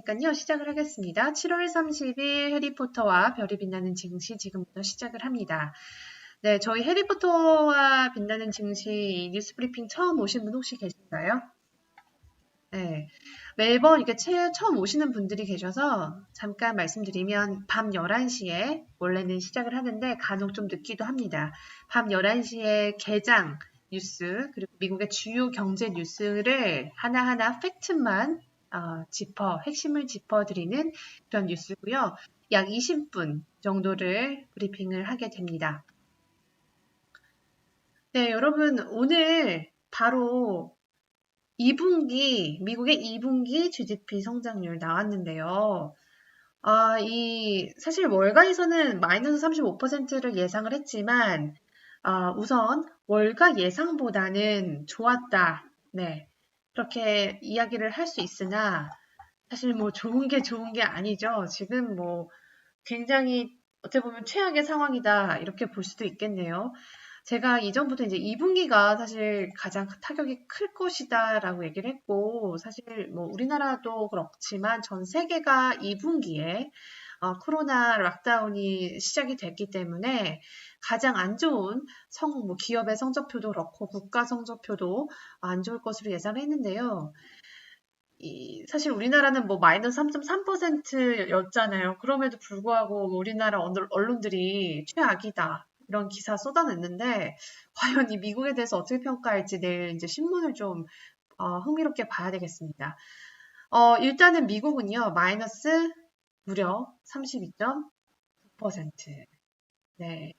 그러니까요, 시작을 하겠습니다. 7월 30일 해리포터와 별이 빛나는 증시 지금부터 시작을 합니다. 네, 저희 해리포터와 빛나는 증시 뉴스 브리핑 처음 오신 분 혹시 계신가요? 네, 매번 이렇게 처음 오시는 분들이 계셔서 잠깐 말씀드리면 밤 11시에 원래는 시작을 하는데 간혹 좀 늦기도 합니다. 밤 11시에 개장 뉴스 그리고 미국의 주요 경제 뉴스를 하나하나 팩트만 핵심을 짚어드리는 그런 뉴스고요. 약 20분 정도를 브리핑을 하게 됩니다. 네, 여러분 오늘 바로 미국의 2분기 GDP 성장률 나왔는데요. 사실 월가에서는 마이너스 35%를 예상을 했지만, 우선 월가 예상보다는 좋았다. 네. 그렇게 이야기를 할 수 있으나, 사실 뭐 좋은 게 아니죠. 지금 뭐 굉장히 어떻게 보면 최악의 상황이다. 이렇게 볼 수도 있겠네요. 제가 이전부터 이제 2분기가 사실 가장 타격이 클 것이다라고 얘기를 했고, 사실 뭐 우리나라도 그렇지만 전 세계가 2분기에 코로나 락다운이 시작이 됐기 때문에 가장 안 좋은 뭐 기업의 성적표도 그렇고 국가 성적표도 안 좋을 것으로 예상을 했는데요. 사실 우리나라는 뭐 마이너스 3.3%였잖아요. 그럼에도 불구하고 우리나라 언론들이 최악이다. 이런 기사 쏟아냈는데, 과연 이 미국에 대해서 어떻게 평가할지 내일 이제 신문을 좀 흥미롭게 봐야 되겠습니다. 일단은 미국은요, 마이너스 무려 32.9%. 네.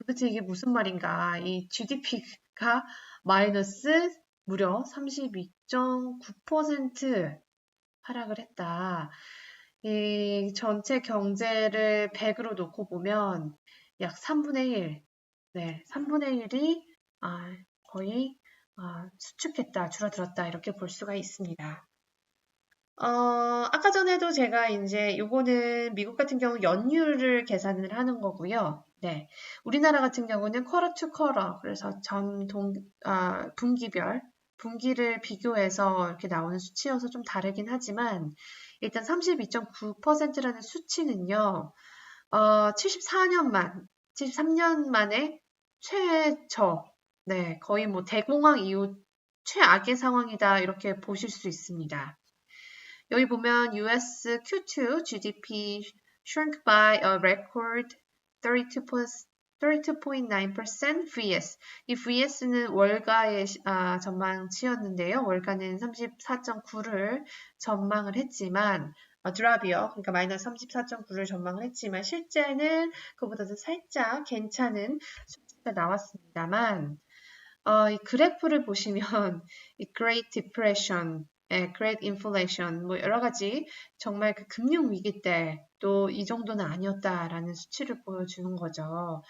도대체 이게 무슨 말인가? 이 GDP가 마이너스 무려 32.9% 하락을 했다. 이 전체 경제를 100으로 놓고 보면 약 3분의 1, 네, 3분의 1이 거의 수축했다, 줄어들었다 이렇게 볼 수가 있습니다. 아까 전에도 제가 이제 요거는 미국 같은 경우 연율을 계산을 하는 거고요. 네. 우리나라 같은 경우는 쿼터 투 쿼터, 그래서 분기별, 분기를 비교해서 이렇게 나오는 수치여서 좀 다르긴 하지만, 일단 32.9%라는 수치는요, 73년 만에 최저, 네, 거의 뭐 대공황 이후 최악의 상황이다, 이렇게 보실 수 있습니다. 여기 보면 US Q2 GDP shrunk by a record 32.9% vs. 이 vs는 월가의 전망치였는데요. 월가는 34.9를 전망을 했지만 드랍이요. 그러니까 마이너스 34.9를 전망을 했지만 실제는 그보다도 살짝 괜찮은 수치가 나왔습니다만 이 그래프를 보시면 이 Great Depression, Great Inflation, 뭐 여러 가지 정말 그 금융 위기 때 또 이 정도는 아니었다라는 수치를 보여주는 거죠.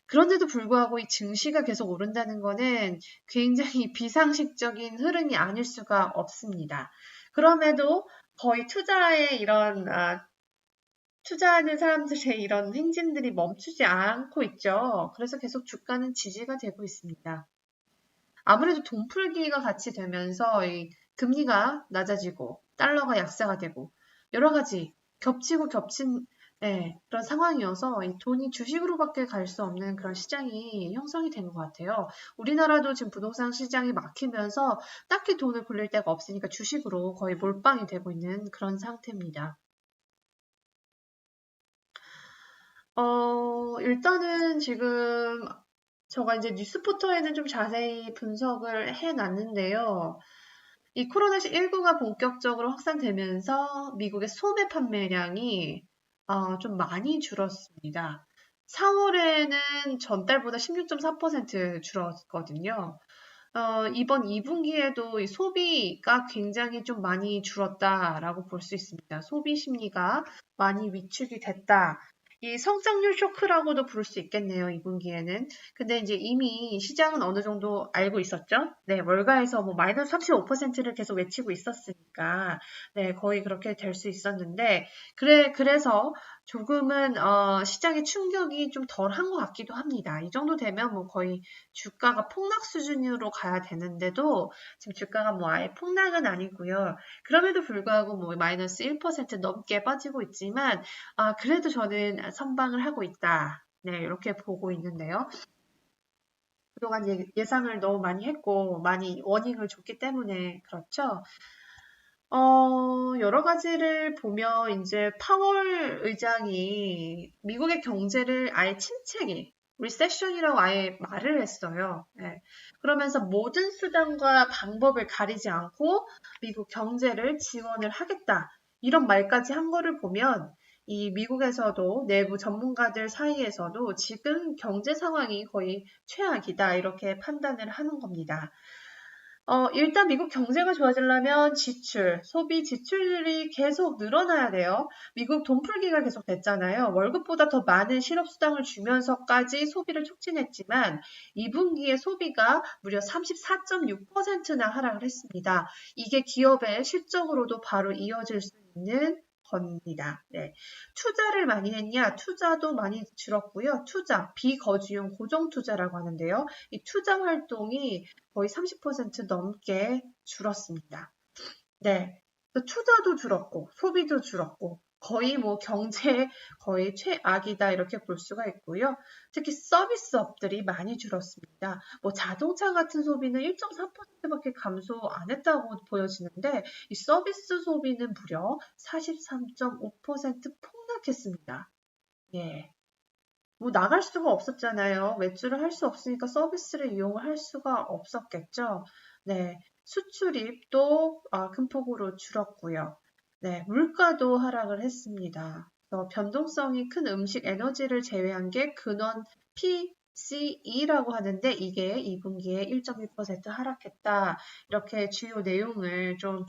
그런데도 불구하고 이 증시가 계속 오른다는 거는 굉장히 비상식적인 흐름이 아닐 수가 없습니다. 그럼에도 거의 투자하는 사람들의 이런 행진들이 멈추지 않고 있죠. 그래서 계속 주가는 지지가 되고 있습니다. 아무래도 돈풀기가 같이 되면서 이 금리가 낮아지고 달러가 약세가 되고 여러 가지 겹치고 겹친 그런 상황이어서 이 돈이 주식으로밖에 갈 수 없는 그런 시장이 형성이 된 것 같아요. 우리나라도 지금 부동산 시장이 막히면서 딱히 돈을 굴릴 데가 없으니까 주식으로 거의 몰빵이 되고 있는 그런 상태입니다. 일단은 지금 제가 이제 뉴스포터에는 좀 자세히 분석을 해놨는데요. 이 코로나19가 본격적으로 확산되면서 미국의 소매 판매량이 좀 많이 줄었습니다. 4월에는 전달보다 16.4% 줄었거든요. 이번 2분기에도 이 소비가 굉장히 좀 많이 줄었다라고 볼 수 있습니다. 소비 심리가 많이 위축이 됐다. 이 성장률 쇼크라고도 부를 수 있겠네요, 2분기에는. 근데 이제 이미 시장은 어느 정도 알고 있었죠? 네, 월가에서 뭐 마이너스 35%를 계속 외치고 있었으니까 보니까 네, 거의 그렇게 될 수 있었는데 그래서 조금은 시장의 충격이 좀 덜한 것 같기도 합니다. 이 정도 되면 뭐 거의 주가가 폭락 수준으로 가야 되는데도 지금 주가가 뭐 아예 폭락은 아니고요. 그럼에도 불구하고 뭐 마이너스 1% 넘게 빠지고 있지만 그래도 저는 선방을 하고 있다. 네, 이렇게 보고 있는데요. 그동안 예상을 너무 많이 했고 많이 워닝을 줬기 때문에 그렇죠. 여러 가지를 보면 이제 파월 의장이 미국의 경제를 아예 침체기, 리세션이라고 아예 말을 했어요. 네. 그러면서 모든 수단과 방법을 가리지 않고 미국 경제를 지원을 하겠다. 이런 말까지 한 거를 보면 이 미국에서도 내부 전문가들 사이에서도 지금 경제 상황이 거의 최악이다. 이렇게 판단을 하는 겁니다. 일단 미국 경제가 좋아지려면 지출, 소비 지출이 계속 늘어나야 돼요. 미국 돈풀기가 계속 됐잖아요. 월급보다 더 많은 실업수당을 주면서까지 소비를 촉진했지만 2분기에 소비가 무려 34.6%나 하락을 했습니다. 이게 기업의 실적으로도 바로 이어질 수 있는 겁니다. 네. 투자를 많이 했냐? 투자도 많이 줄었고요. 투자, 비거주용 고정투자라고 하는데요. 이 투자 활동이 거의 30% 넘게 줄었습니다. 네. 투자도 줄었고, 소비도 줄었고, 거의 뭐 경제 거의 최악이다 이렇게 볼 수가 있고요. 특히 서비스업들이 많이 줄었습니다. 뭐 자동차 같은 소비는 1.4%밖에 감소 안 했다고 보여지는데 이 서비스 소비는 무려 43.5% 폭락했습니다. 예. 뭐 나갈 수가 없었잖아요. 외주를 할 수 없으니까 서비스를 이용을 할 수가 없었겠죠. 네. 수출입도 큰 폭으로 줄었고요. 네. 물가도 하락을 했습니다. 그래서 변동성이 큰 음식, 에너지를 제외한 게 근원 PCE라고 하는데 이게 2분기에 1.1% 하락했다. 이렇게 주요 내용을 좀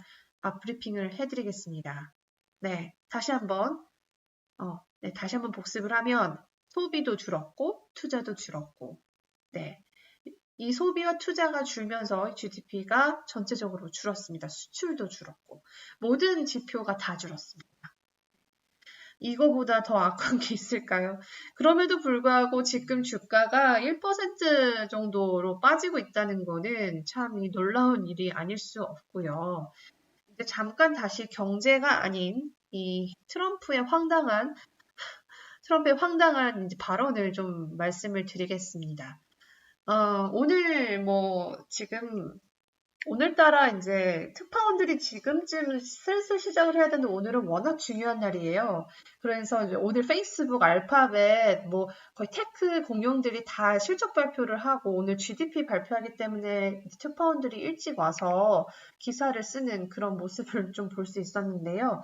브리핑을 해드리겠습니다. 네. 다시 한번 복습을 하면 소비도 줄었고 투자도 줄었고 네. 이 소비와 투자가 줄면서 GDP가 전체적으로 줄었습니다. 수출도 줄었고 모든 지표가 다 줄었습니다. 이거보다 더 악한 게 있을까요? 그럼에도 불구하고 지금 주가가 1% 정도로 빠지고 있다는 거는 참 놀라운 일이 아닐 수 없고요. 이제 잠깐 다시 경제가 아닌 이 트럼프의 황당한 이제 발언을 좀 말씀을 드리겠습니다. 오늘 지금 오늘따라 이제 특파원들이 지금쯤 슬슬 시작을 해야 되는데 오늘은 워낙 중요한 날이에요. 그래서 이제 오늘 페이스북, 알파벳, 거의 테크 공룡들이 다 실적 발표를 하고 오늘 GDP 발표하기 때문에 특파원들이 일찍 와서 기사를 쓰는 그런 모습을 좀 볼 수 있었는데요.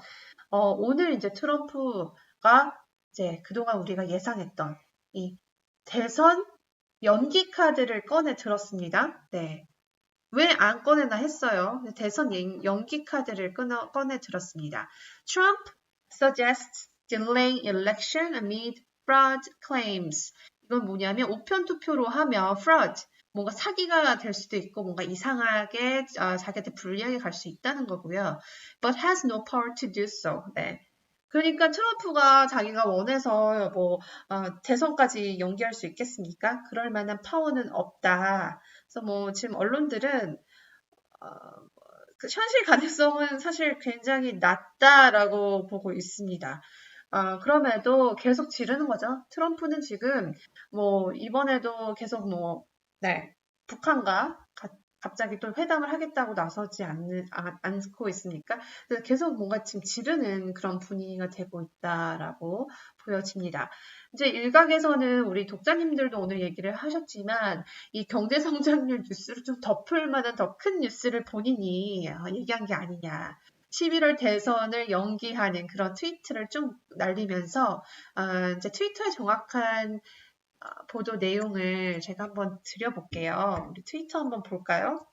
오늘 이제 트럼프가 이제 그동안 우리가 예상했던 이 대선 연기 카드를 꺼내 들었습니다. 네. 왜 안 꺼내나 했어요. 대선 연기 카드를 꺼내 들었습니다. Trump suggests delaying election amid fraud claims. 이건 뭐냐면 우편 투표로 하면 fraud, 뭔가 사기가 될 수도 있고 뭔가 이상하게 자기한테 불리하게 갈 수 있다는 거고요. But has no power to do so. 네. 그러니까 트럼프가 자기가 원해서 대선까지 연기할 수 있겠습니까? 그럴 만한 파워는 없다. 그래서 지금 언론들은 그 현실 가능성은 사실 굉장히 낮다라고 보고 있습니다. 그럼에도 계속 지르는 거죠. 트럼프는 지금 이번에도 계속 네, 북한과 갑자기 또 회담을 하겠다고 나서지 않고 있으니까 계속 뭔가 지금 지르는 그런 분위기가 되고 있다라고 보여집니다. 이제 일각에서는 우리 독자님들도 오늘 얘기를 하셨지만 이 경제 성장률 뉴스를 좀 덮을 만한 더 큰 뉴스를 본인이 얘기한 게 아니냐. 11월 대선을 연기하는 그런 트위트를 좀 날리면서 이제 트위터의 정확한 보도 내용을 제가 한번 드려볼게요. 우리 트위터 한번 볼까요?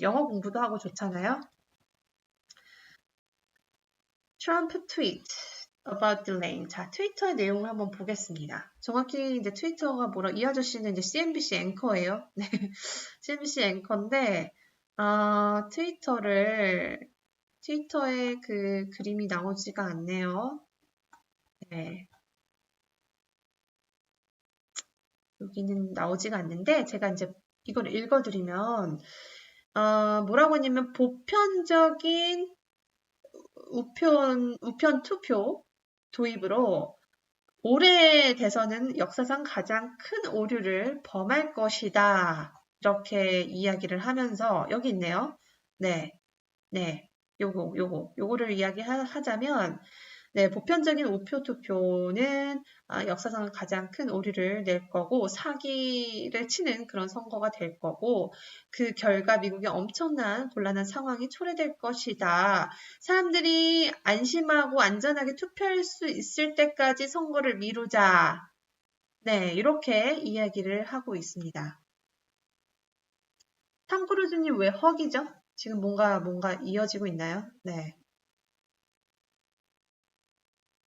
영어 공부도 하고 좋잖아요. 트럼프 트윗 about delaying. 자, 트위터의 내용을 한번 보겠습니다. 정확히 이제 트위터가 이 아저씨는 이제 CNBC 앵커예요. 네, CNBC 앵커인데 트위터를 트위터에 그 그림이 나오지가 않네요. 네. 여기는 나오지가 않는데, 제가 이제 이걸 읽어드리면, 뭐라고 했냐면, 보편적인 우편 투표 도입으로 올해 대선은 역사상 가장 큰 오류를 범할 것이다. 이렇게 이야기를 하면서, 여기 있네요. 네, 네. 요거를 이야기하자면, 네, 보편적인 우표 투표는 역사상 가장 큰 오류를 낼 거고 사기를 치는 그런 선거가 될 거고 그 결과 미국에 엄청난 곤란한 상황이 초래될 것이다. 사람들이 안심하고 안전하게 투표할 수 있을 때까지 선거를 미루자. 네, 이렇게 이야기를 하고 있습니다. 탐 크루즈님 왜 헉이죠? 지금 뭔가 이어지고 있나요? 네.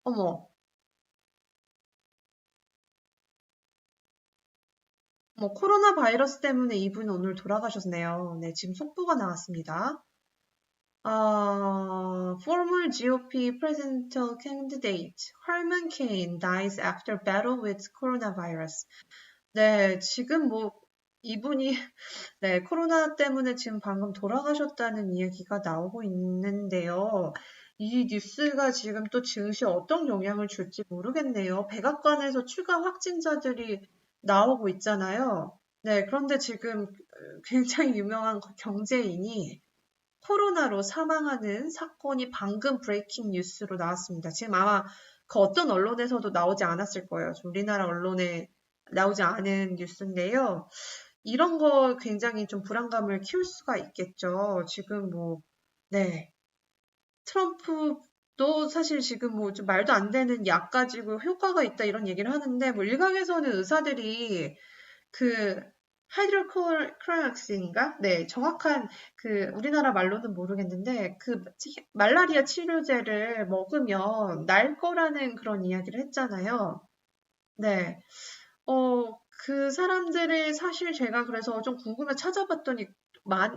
어머, 코로나 바이러스 때문에 이분 오늘 돌아가셨네요. 네, 지금 속보가 나왔습니다. Former GOP presidential candidate Herman Cain dies after battle with coronavirus. 네, 지금 이분이 네, 코로나 때문에 지금 방금 돌아가셨다는 이야기가 나오고 있는데요. 이 뉴스가 지금 또 증시에 어떤 영향을 줄지 모르겠네요. 백악관에서 추가 확진자들이 나오고 있잖아요. 네, 그런데 지금 굉장히 유명한 경제인이 코로나로 사망하는 사건이 방금 브레이킹 뉴스로 나왔습니다. 지금 아마 그 어떤 언론에서도 나오지 않았을 거예요. 우리나라 언론에 나오지 않은 뉴스인데요. 이런 거 굉장히 좀 불안감을 키울 수가 있겠죠. 지금 네. 트럼프도 사실 지금 좀 말도 안 되는 약 가지고 효과가 있다 이런 얘기를 하는데, 일각에서는 의사들이 그 하이드로클로락스인가? 네, 정확한 우리나라 말로는 모르겠는데 말라리아 치료제를 먹으면 날 거라는 그런 이야기를 했잖아요. 네. 그 사람들의 사실 제가 그래서 좀 궁금해 찾아봤더니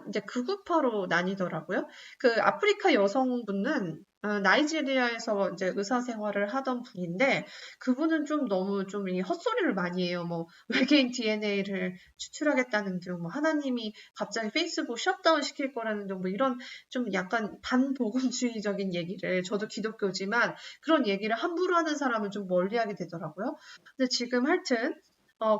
이제 극우파로 나뉘더라고요. 그 아프리카 여성분은 나이지리아에서 이제 의사 생활을 하던 분인데 그분은 좀 너무 좀 이 헛소리를 많이 해요. 외계인 DNA를 추출하겠다는 등 하나님이 갑자기 페이스북 셧다운 시킬 거라는 등 이런 좀 약간 반복음주의적인 얘기를 저도 기독교지만 그런 얘기를 함부로 하는 사람은 좀 멀리하게 되더라고요. 근데 지금 하여튼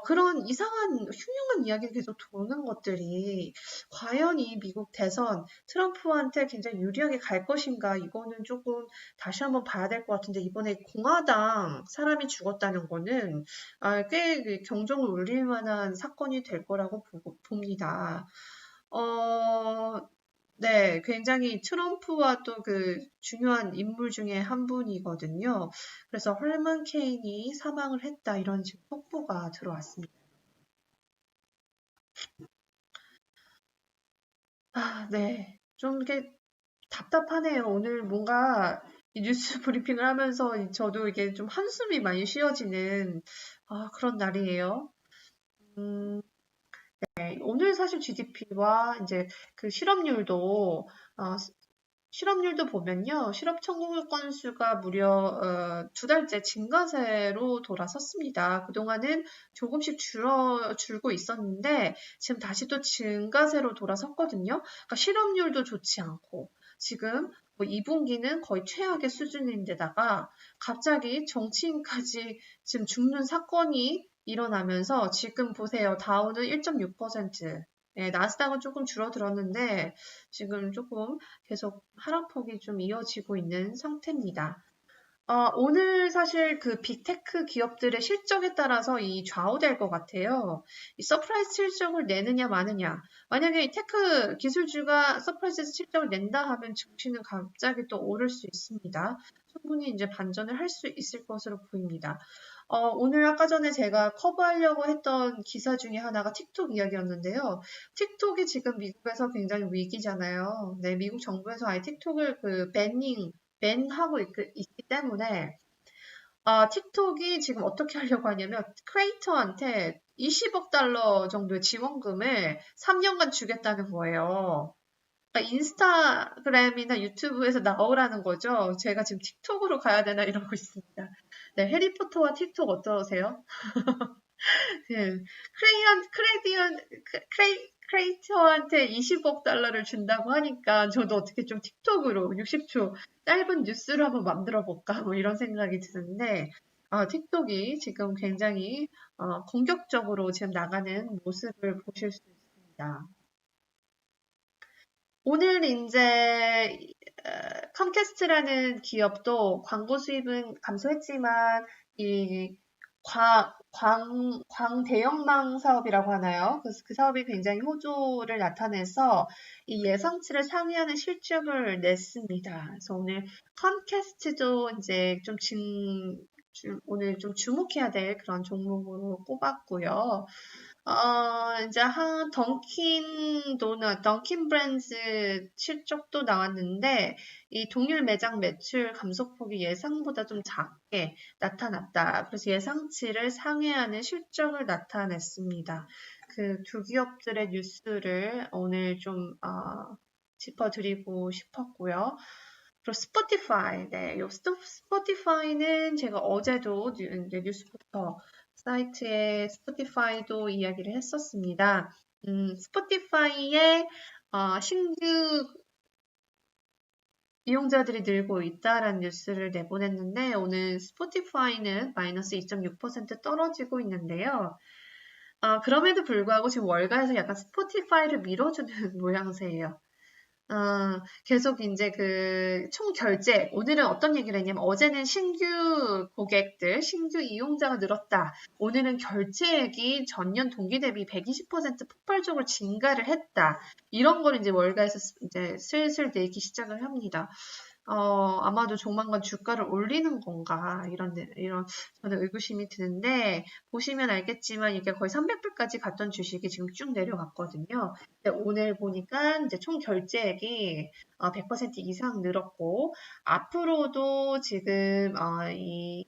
그런 이상한 흉흉한 이야기가 계속 도는 것들이 과연 이 미국 대선 트럼프한테 굉장히 유리하게 갈 것인가 이거는 조금 다시 한번 봐야 될 것 같은데 이번에 공화당 사람이 죽었다는 거는 꽤 경종을 울릴 만한 사건이 될 거라고 봅니다. 네, 굉장히 트럼프와 또 중요한 인물 중에 한 분이거든요. 그래서 헐먼 케인이 사망을 했다 이런 지금 속보가 들어왔습니다. 네. 좀 이게 답답하네요. 오늘 뭔가 이 뉴스 브리핑을 하면서 저도 이게 좀 한숨이 많이 쉬어지는 그런 날이에요. 음, 네. 오늘 사실 GDP와 이제 실업률도 보면요. 실업 청구 건수가 무려 2달째 증가세로 돌아섰습니다. 그동안은 조금씩 줄고 있었는데 지금 다시 또 증가세로 돌아섰거든요. 그러니까 실업률도 좋지 않고 지금 2분기는 거의 최악의 수준인데다가 갑자기 정치인까지 지금 죽는 사건이 일어나면서 지금 보세요. 다우는 1.6%, 나스닥은 조금 줄어들었는데 지금 조금 계속 하락폭이 좀 이어지고 있는 상태입니다. 오늘 사실 빅테크 기업들의 실적에 따라서 이 좌우될 것 같아요. 이 서프라이즈 실적을 내느냐 마느냐. 만약에 이 테크 기술주가 서프라이즈 실적을 낸다 하면 증시는 갑자기 또 오를 수 있습니다. 충분히 이제 반전을 할 수 있을 것으로 보입니다. 오늘 아까 전에 제가 커버하려고 했던 기사 중에 하나가 틱톡 이야기였는데요. 틱톡이 지금 미국에서 굉장히 위기잖아요. 네, 미국 정부에서 아예 틱톡을 밴하고 있기 때문에 틱톡이 지금 어떻게 하려고 하냐면 크리에이터한테 20억 달러 정도의 지원금을 3년간 주겠다는 거예요. 인스타그램이나 유튜브에서 나오라는 거죠. 제가 지금 틱톡으로 가야 되나 이러고 있습니다. 네, 해리포터와 틱톡 어떠세요? 그 크리에이터한테 20억 달러를 준다고 하니까 저도 어떻게 좀 틱톡으로 60초 짧은 뉴스를 한번 만들어 볼까 뭐 이런 생각이 드는데 틱톡이 지금 굉장히 공격적으로 지금 나가는 모습을 보실 수 있습니다. 오늘 이제 컴캐스트라는 기업도 광고 수입은 감소했지만 이 광대역망 사업이라고 하나요? 그 사업이 굉장히 호조를 나타내서 이 예상치를 상회하는 실적을 냈습니다. 그래서 오늘 컴캐스트도 이제 오늘 좀 주목해야 될 그런 종목으로 꼽았고요. 이제 던킨 브랜드 실적도 나왔는데, 이 동일 매장 매출 감소폭이 예상보다 좀 작게 나타났다. 그래서 예상치를 상회하는 실적을 나타냈습니다. 그 두 기업들의 뉴스를 오늘 좀, 짚어드리고 싶었고요. 그리고 스포티파이, 네, 요 스포티파이는 제가 어제도 이제 뉴스부터 사이트에 스포티파이도 이야기를 했었습니다. 스포티파이의 신규 이용자들이 늘고 있다라는 뉴스를 내보냈는데 오늘 스포티파이는 마이너스 2.6% 떨어지고 있는데요. 그럼에도 불구하고 지금 월가에서 약간 스포티파이를 밀어주는 모양새예요. 계속 이제 총 결제, 오늘은 어떤 얘기를 했냐면, 어제는 신규 고객들, 신규 이용자가 늘었다. 오늘은 결제액이 전년 동기 대비 120% 폭발적으로 증가를 했다. 이런 걸 이제 월가에서 이제 슬슬 내기 시작을 합니다. 아마도 조만간 주가를 올리는 건가, 저는 의구심이 드는데, 보시면 알겠지만, 이게 거의 300불까지 갔던 주식이 지금 쭉 내려갔거든요. 근데 오늘 보니까 이제 총 결제액이 100% 이상 늘었고, 앞으로도 지금,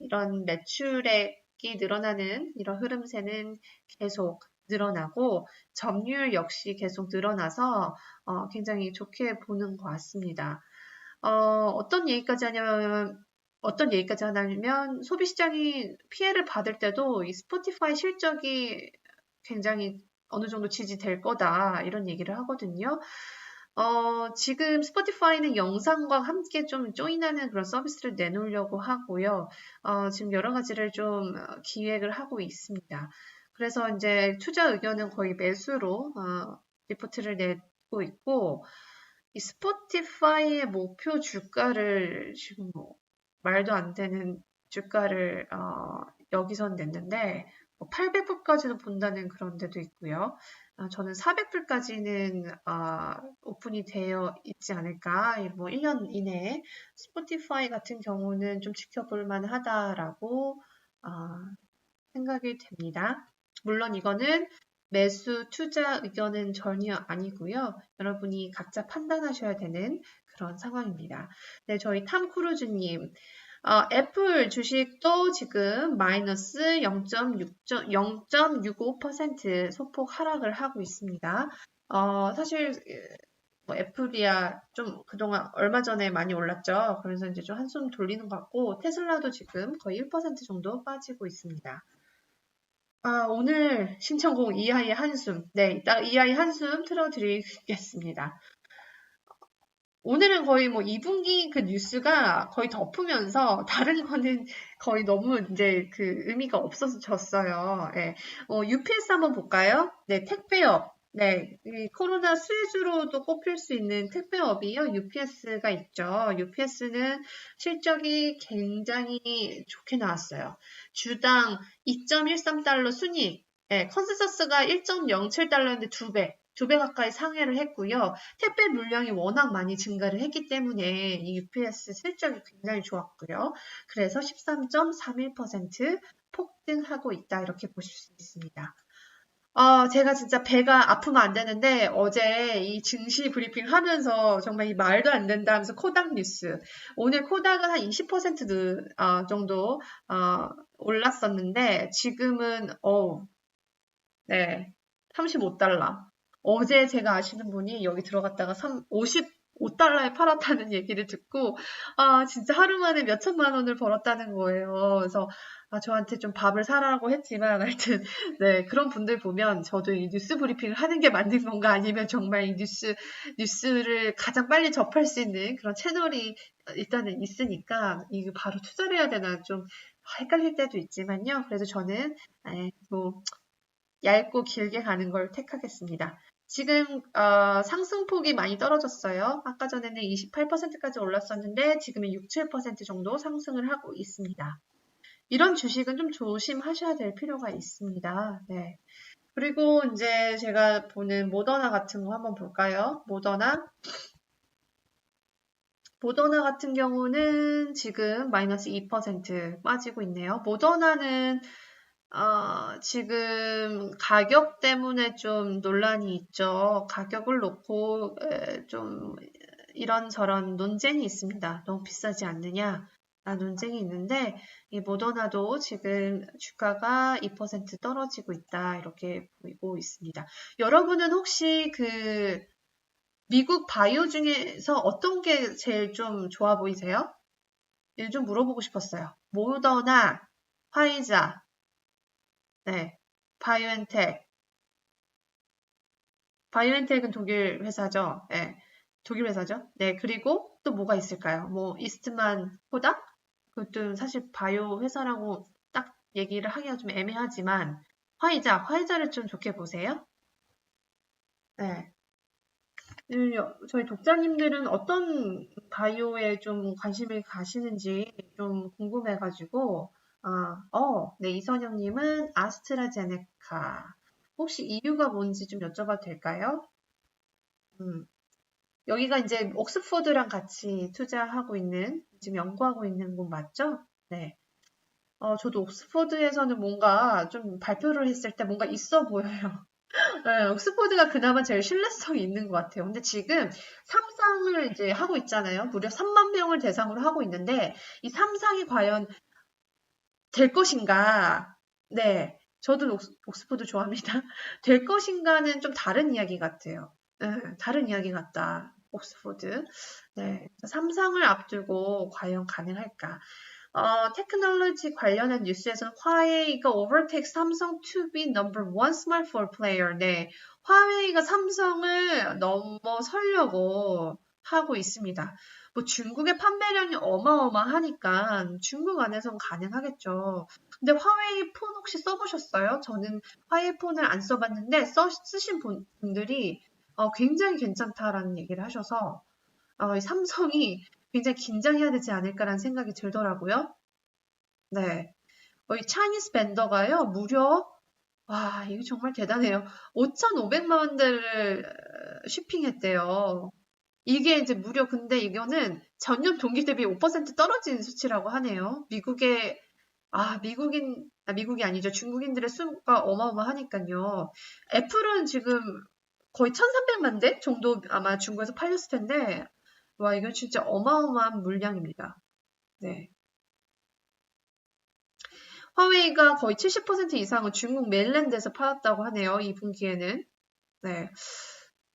이런 매출액이 늘어나는 이런 흐름세는 계속 늘어나고, 점유율 역시 계속 늘어나서, 굉장히 좋게 보는 것 같습니다. 어떤 얘기까지 하냐면, 소비시장이 피해를 받을 때도 이 스포티파이 실적이 굉장히 어느 정도 지지될 거다, 이런 얘기를 하거든요. 지금 스포티파이는 영상과 함께 좀 조인하는 그런 서비스를 내놓으려고 하고요. 지금 여러 가지를 좀 기획을 하고 있습니다. 그래서 이제 투자 의견은 거의 매수로, 리포트를 내고 있고, 이 스포티파이의 목표 주가를 지금 뭐 말도 안 되는 주가를 여기선 냈는데 800불까지도 본다는 그런 데도 있고요. 저는 400불까지는 오픈이 되어 있지 않을까. 뭐 1년 이내에 스포티파이 같은 경우는 좀 지켜볼 만하다라고 생각이 됩니다. 물론 이거는 매수 투자 의견은 전혀 아니고요. 여러분이 각자 판단하셔야 되는 그런 상황입니다. 네, 저희 탐 크루즈님. 애플 주식도 지금 마이너스 0.65% 소폭 하락을 하고 있습니다. 사실 뭐 애플이야 좀 그동안 얼마 전에 많이 올랐죠. 그래서 이제 좀 한숨 돌리는 것 같고 테슬라도 지금 거의 1% 정도 빠지고 있습니다. 오늘 신청곡 이하이의 한숨. 네, 이따 이하이의 한숨 틀어드리겠습니다. 오늘은 거의 뭐 2분기 그 뉴스가 거의 덮으면서 다른 거는 거의 너무 이제 그 의미가 없어졌어요. 네. UPS 한번 볼까요? 네, 택배업. 네, 이 코로나 수혜주로도 꼽힐 수 있는 택배업이요. UPS가 있죠. UPS는 실적이 굉장히 좋게 나왔어요. 주당 2.13달러 순이익. 네, 컨센서스가 1.07달러인데 2배 가까이 상회를 했고요. 택배 물량이 워낙 많이 증가를 했기 때문에 이 UPS 실적이 굉장히 좋았고요. 그래서 13.31% 폭등하고 있다. 이렇게 보실 수 있습니다. 제가 진짜 배가 아프면 안 되는데 어제 이 증시 브리핑 하면서 정말 이 말도 안 된다 하면서 코닥 뉴스. 오늘 코닥은 한 20% 정도 올랐었는데 지금은 네. 35달러. 어제 제가 아시는 분이 여기 들어갔다가 55달러에 팔았다는 얘기를 듣고, 진짜 하루 만에 몇 천만 원을 벌었다는 거예요. 그래서, 저한테 좀 밥을 사라고 했지만, 하여튼, 네, 그런 분들 보면 저도 이 뉴스 브리핑을 하는 게 맞는 건가 아니면 정말 이 뉴스를 가장 빨리 접할 수 있는 그런 채널이 일단은 있으니까, 이거 바로 투자를 해야 되나 좀 헷갈릴 때도 있지만요. 그래도 저는, 뭐, 얇고 길게 가는 걸 택하겠습니다. 지금 상승폭이 많이 떨어졌어요. 아까 전에는 28%까지 올랐었는데 지금은 6, 7% 정도 상승을 하고 있습니다. 이런 주식은 좀 조심하셔야 될 필요가 있습니다. 네. 그리고 이제 제가 보는 모더나 같은 거 한번 볼까요? 모더나 같은 경우는 지금 마이너스 2% 빠지고 있네요. 모더나는 지금 가격 때문에 좀 논란이 있죠. 가격을 놓고 좀 이런저런 논쟁이 있습니다. 너무 비싸지 않느냐? 논쟁이 있는데 이 모더나도 지금 주가가 2% 떨어지고 있다. 이렇게 보이고 있습니다. 여러분은 혹시 그 미국 바이오 중에서 어떤 게 제일 좀 좋아 보이세요? 이거 좀 물어보고 싶었어요. 모더나, 화이자, 네, 바이오엔텍. 바이오엔텍은 독일 회사죠. 네, 독일 회사죠. 네, 그리고 또 뭐가 있을까요? 뭐, 이스트만 코닥? 그것도 사실 바이오 회사라고 딱 얘기를 하기가 좀 애매하지만, 화이자를 좀 좋게 보세요. 네. 저희 독자님들은 어떤 바이오에 좀 관심을 가시는지 좀 궁금해가지고, 네, 이선영님은 아스트라제네카. 혹시 이유가 뭔지 좀 여쭤봐도 될까요? 음, 여기가 이제 옥스포드랑 같이 투자하고 있는, 지금 연구하고 있는 곳 맞죠? 네. 저도 옥스포드에서는 뭔가 좀 발표를 했을 때 뭔가 있어 보여요. 네, 옥스포드가 그나마 제일 신뢰성이 있는 것 같아요. 근데 지금 삼상을 이제 하고 있잖아요. 무려 3만 명을 대상으로 하고 있는데 이 삼상이 과연 될 것인가? 네, 저도 옥스포드 좋아합니다. 될 것인가는 좀 다른 이야기 같아요. 네, 다른 이야기 같다. 옥스포드. 네, 삼상을 앞두고 과연 가능할까? 테크놀로지 관련한 뉴스에서는 화웨이가 overtake 삼성 to be number one smartphone player. 네, 화웨이가 삼성을 넘어서려고 하고 있습니다. 뭐 중국의 판매량이 어마어마하니까 중국 안에선 가능하겠죠. 근데 화웨이 폰 혹시 써보셨어요? 저는 화웨이 폰을 안 써봤는데 쓰신 분들이 굉장히 괜찮다라는 얘기를 하셔서 삼성이 굉장히 긴장해야 되지 않을까라는 생각이 들더라고요. 네. 이 차이니스 벤더가요, 무려, 와, 이거 정말 대단해요. 5,500만 원대를 쇼핑했대요. 이게 이제 무려 근데 이거는 전년 동기 대비 5% 떨어진 수치라고 하네요. 미국이 아니죠. 중국인들의 수가 어마어마하니까요. 애플은 지금 거의 1,300만 대 정도 아마 중국에서 팔렸을 텐데, 와, 이건 진짜 어마어마한 물량입니다. 네. 화웨이가 거의 70% 이상은 중국 메일랜드에서 팔았다고 하네요. 이 분기에는. 네.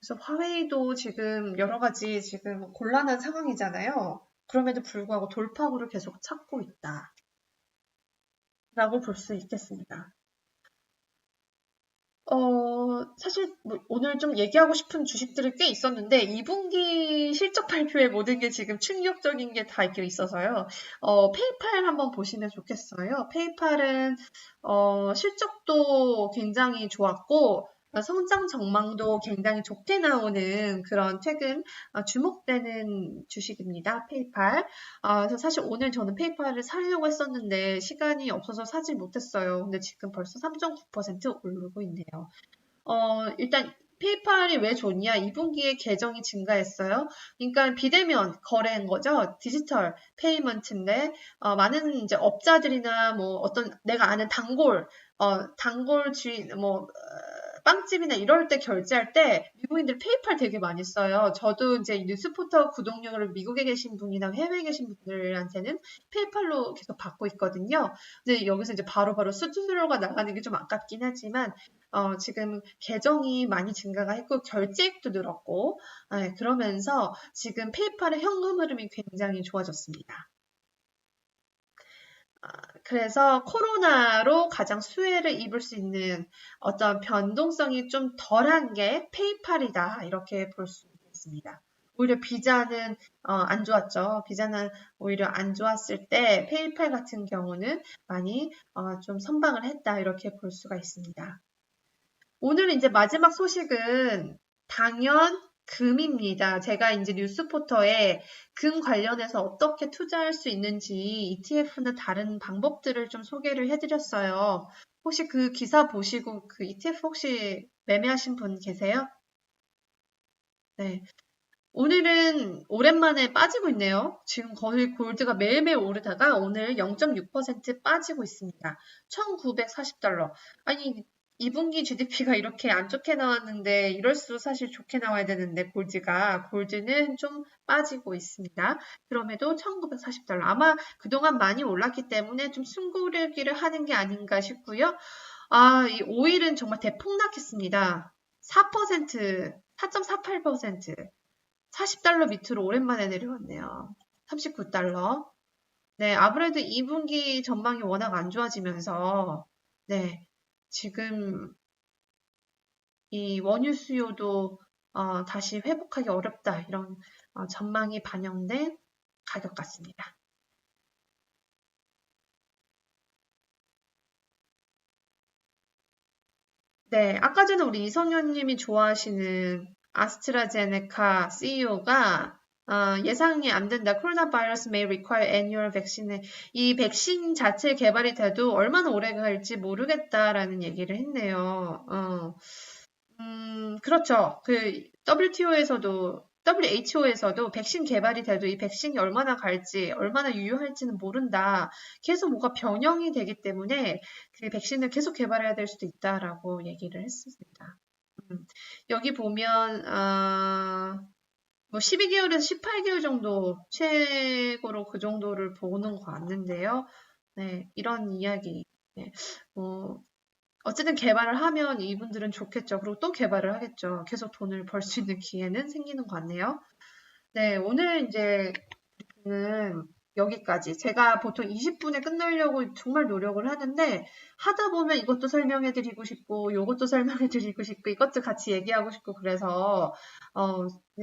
그래서 화웨이도 지금 여러 가지 지금 곤란한 상황이잖아요. 그럼에도 불구하고 돌파구를 계속 찾고 있다. 라고 볼 수 있겠습니다. 사실 뭐 오늘 좀 얘기하고 싶은 주식들이 꽤 있었는데 2분기 실적 발표에 모든 게 지금 충격적인 게 다 이렇게 있어서요. 페이팔 한번 보시면 좋겠어요. 페이팔은 실적도 굉장히 좋았고 성장 전망도 굉장히 좋게 나오는 그런 최근 주목되는 주식입니다. 페이팔. 그래서 사실 오늘 저는 페이팔을 사려고 했었는데 시간이 없어서 사지 못했어요. 근데 지금 벌써 3.9% 오르고 있네요. 일단 페이팔이 왜 좋냐? 2분기에 계정이 증가했어요. 그러니까 비대면 거래인 거죠. 디지털 페이먼트인데 많은 이제 업자들이나 뭐 어떤 내가 아는 단골 주인 빵집이나 이럴 때 결제할 때 미국인들 페이팔 되게 많이 써요. 저도 이제 뉴스포터 구독료를 미국에 계신 분이나 해외에 계신 분들한테는 페이팔로 계속 받고 있거든요. 근데 여기서 이제 바로바로 수수료가 나가는 게 좀 아깝긴 하지만 지금 계정이 많이 증가가 했고 결제액도 늘었고 그러면서 지금 페이팔의 현금 흐름이 굉장히 좋아졌습니다. 그래서 코로나로 가장 수혜를 입을 수 있는 어떤 변동성이 좀 덜한 게 페이팔이다. 이렇게 볼 수 있습니다. 오히려 비자는 안 좋았죠. 비자는 오히려 안 좋았을 때 페이팔 같은 경우는 많이 좀 선방을 했다. 이렇게 볼 수가 있습니다. 오늘 이제 마지막 소식은 당연 금입니다. 제가 이제 뉴스포터에 금 관련해서 어떻게 투자할 수 있는지 ETF나 다른 방법들을 좀 소개를 해드렸어요. 혹시 그 기사 보시고 그 ETF 혹시 매매하신 분 계세요? 네. 오늘은 오랜만에 빠지고 있네요. 지금 거의 골드가 매일매일 오르다가 오늘 0.6% 빠지고 있습니다. 1940달러. 아니, 2분기 GDP가 이렇게 안 좋게 나왔는데 이럴수록 사실 좋게 나와야 되는데 골드는 좀 빠지고 있습니다. 그럼에도 1940달러. 아마 그동안 많이 올랐기 때문에 좀 숨고르기를 하는 게 아닌가 싶고요. 이 오일은 정말 대폭락했습니다. 4%, 4.48%. 40달러 밑으로 오랜만에 내려왔네요. 39달러. 네, 아무래도 2분기 전망이 워낙 안 좋아지면서, 네, 지금 이 원유 수요도 다시 회복하기 어렵다. 이런 전망이 반영된 가격 같습니다. 네, 아까 전에 우리 이성현님이 좋아하시는 아스트라제네카 CEO가 예상이 안 된다. 코로나 바이러스 may require annual vaccine. 이 백신 자체 개발이 돼도 얼마나 오래 갈지 모르겠다라는 얘기를 했네요. 그렇죠. 그 WHO에서도 백신 개발이 돼도 이 백신이 얼마나 갈지, 얼마나 유효할지는 모른다. 계속 뭐가 변형이 되기 때문에 그 백신을 계속 개발해야 될 수도 있다라고 얘기를 했습니다. 여기 보면, 뭐 12개월에서 18개월 정도 최고로 그 정도를 보는 것 같는데요. 네, 이런 이야기. 네, 뭐, 어쨌든 개발을 하면 이분들은 좋겠죠. 그리고 또 개발을 하겠죠. 계속 돈을 벌 수 있는 기회는 생기는 것 같네요. 네, 오늘 이제 여기까지. 제가 보통 20분에 끝내려고 정말 노력을 하는데 하다 보면 이것도 설명해드리고 싶고 이것도 설명해드리고 싶고 이것도 같이 얘기하고 싶고 그래서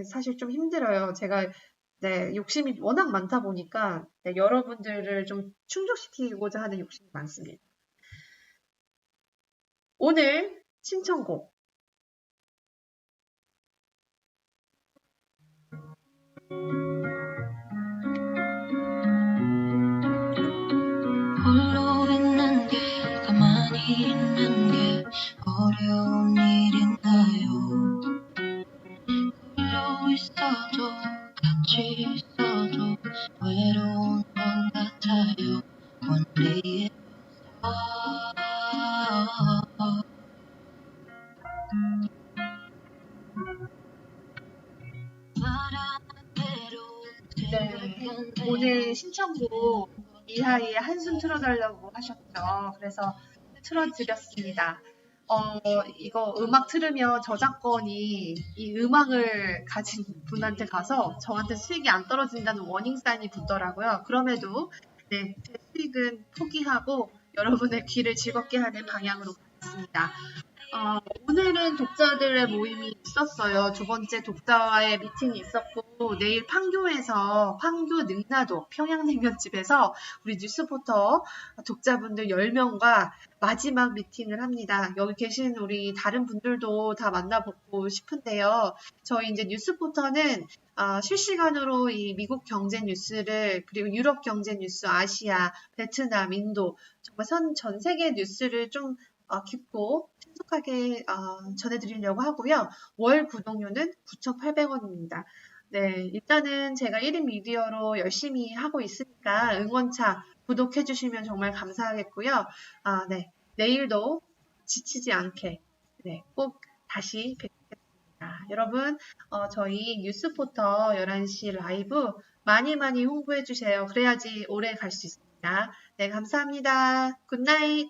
사실 좀 힘들어요. 제가 네, 욕심이 워낙 많다 보니까 네, 여러분들을 좀 충족시키고자 하는 욕심이 많습니다. 오늘 신청곡 홀로 있는 게 가만히 있는 게 어려운 일인가요? 홀로 있어도 같이 있어도 외로운 것 같아요. One day 네, 오늘 신청곡 이하이의 한숨 틀어달라고 하셨죠. 그래서 틀어드렸습니다. 이거 음악 틀으면 저작권이 이 음악을 가진 분한테 가서 저한테 수익이 안 떨어진다는 워닝 사인이 붙더라고요. 그럼에도 네, 제 수익은 포기하고 여러분의 귀를 즐겁게 하는 방향으로 가겠습니다. 오늘은 독자들의 모임이 있었어요. 두 번째 독자와의 미팅이 있었고 내일 판교 능라도 평양냉면집에서 우리 뉴스포터 독자분들 10명과 마지막 미팅을 합니다. 여기 계신 우리 다른 분들도 다 만나보고 싶은데요. 저희 이제 뉴스포터는 실시간으로 이 미국 경제 뉴스를 그리고 유럽 경제 뉴스, 아시아, 베트남, 인도 정말 전 세계 뉴스를 좀 깊고 신속하게 전해드리려고 하고요. 월 구독료는 9,800원입니다. 네, 일단은 제가 1인 미디어로 열심히 하고 있으니까 응원차 구독해주시면 정말 감사하겠고요. 네, 내일도 지치지 않게 네, 꼭 다시 뵙겠습니다. 여러분, 저희 뉴스포터 11시 라이브 많이 많이 홍보해 주세요. 그래야지 오래 갈 수 있습니다. 네, 감사합니다. 굿나잇!